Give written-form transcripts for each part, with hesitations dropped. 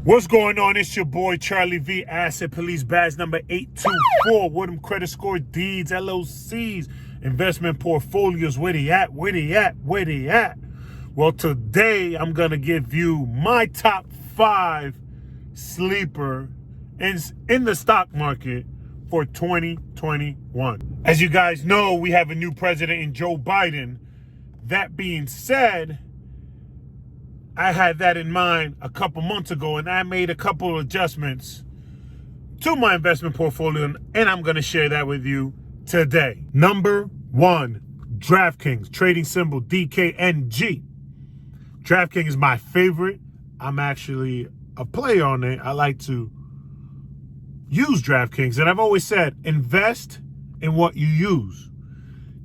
What's going on? It's your boy Charlie V, Asset Police badge number 824. Woodham Credit Score Deeds, LLCs, investment portfolios. Where they at? Where they at? Where they at? Well, today I'm going to give you my top 5 sleeper in the stock market for 2021. As you guys know, we have a new president in Joe Biden. That being said, I had that in mind a couple months ago, and I made a couple of adjustments to my investment portfolio, and I'm going to share that with you today. Number 1, DraftKings, trading symbol DKNG. DraftKings is my favorite. I'm actually a player on it. I like to use DraftKings, and I've always said, invest in what you use.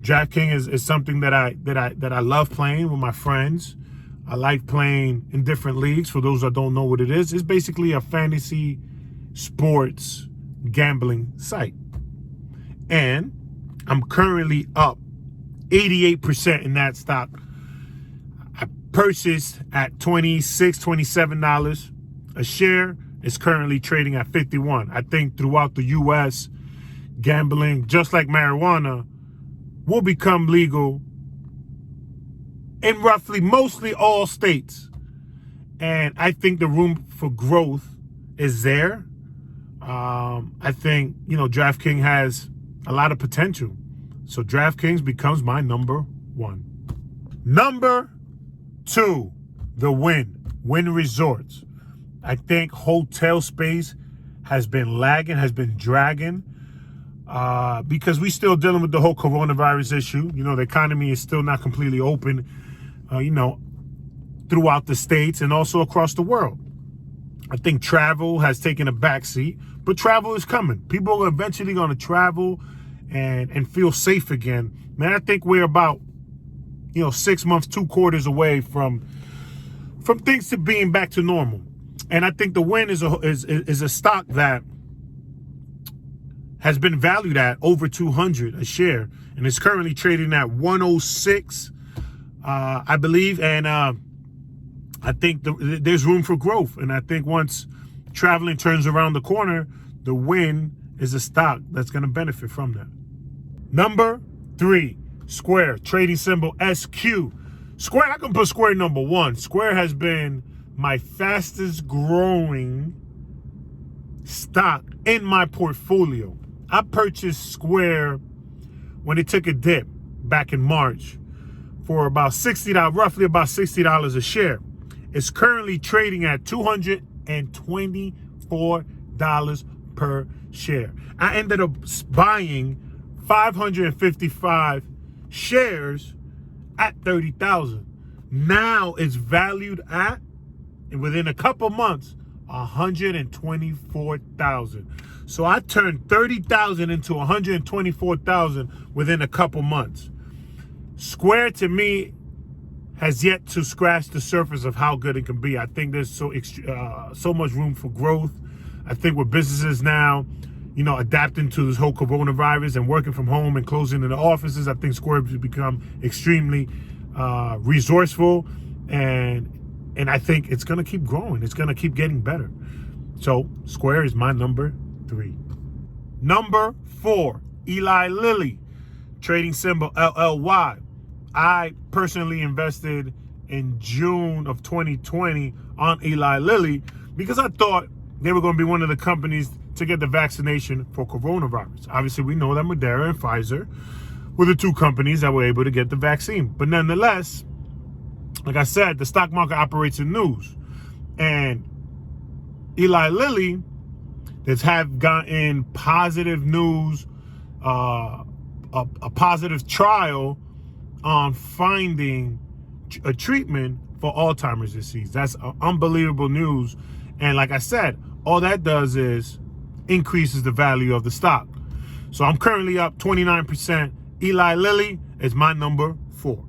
DraftKings is something that I love playing with my friends. I like playing in different leagues. For those that don't know what it is, it's basically a fantasy sports gambling site. And I'm currently up 88% in that stock. I purchased at $26, $27 a share. It's currently trading at 51. I think throughout the U.S., gambling, just like marijuana, will become legal in mostly all states. And I think the room for growth is there. I think, DraftKings has a lot of potential. So DraftKings becomes my number 1. Number 2, the Wynn Resorts. I think hotel space has been lagging, has been dragging, because we still dealing with the whole coronavirus issue. The economy is still not completely open, throughout the states and also across the world. I think travel has taken a backseat, but travel is coming. People are eventually going to travel and feel safe again. Man, I think we're about, 6 months, 2 quarters away from things to being back to normal. And I think the Wynn is a stock that has been valued at over 200 a share, and it's currently trading at 106. I believe, and I think there's room for growth. And I think once traveling turns around the corner, the Wynn is a stock that's going to benefit from that. Number 3, Square, trading symbol SQ. Square, I can put Square number 1. Square has been my fastest growing stock in my portfolio. I purchased Square when it took a dip back in March for about roughly about $60 a share. It's currently trading at $224 per share. I ended up buying 555 shares at $30,000. Now it's valued at, within a couple months, $124,000. So I turned $30,000 into $124,000 within a couple months. Square, to me, has yet to scratch the surface of how good it can be. I think there's so much room for growth. I think with businesses now, adapting to this whole coronavirus and working from home and closing in the offices, I think Square has become extremely resourceful, and I think it's going to keep growing. It's going to keep getting better. So Square is my number 3. Number 4, Eli Lilly, trading symbol LLY. I personally invested in June of 2020 on Eli Lilly because I thought they were going to be one of the companies to get the vaccination for coronavirus. Obviously, we know that Moderna and Pfizer were the 2 companies that were able to get the vaccine. But nonetheless, like I said, the stock market operates in news. And Eli Lilly have gotten positive news, a positive trial on finding a treatment for Alzheimer's disease. That's unbelievable news. And like I said, all that does is increases the value of the stock. So I'm currently up 29%. Eli Lilly is my number 4.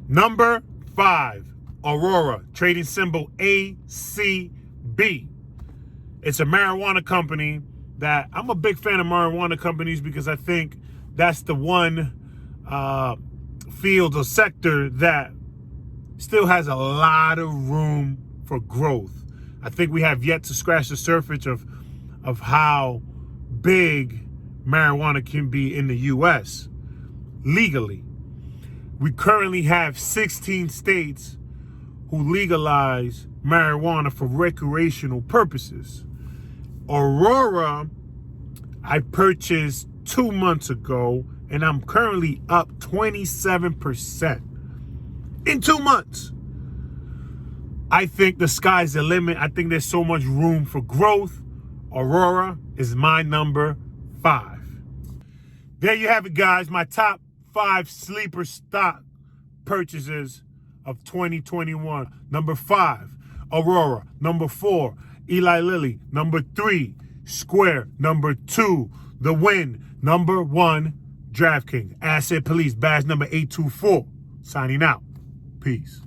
Number 5, Aurora, trading symbol ACB. It's a marijuana company that I'm a big fan of marijuana companies because I think that's the one field or sector that still has a lot of room for growth. I think we have yet to scratch the surface of how big marijuana can be in the U.S. legally. We currently have 16 states who legalize marijuana for recreational purposes. Aurora, I purchased 2 months ago, and I'm currently up 27% in 2 months. I think the sky's the limit. I think there's so much room for growth. Aurora is my number 5. There you have it, guys. My top 5 sleeper stock purchases of 2021. Number 5, Aurora. Number 4, Eli Lilly. Number 3, Square. Number 2, The Win. Number 1, DraftKings. Asset Police, badge number 824. Signing out. Peace.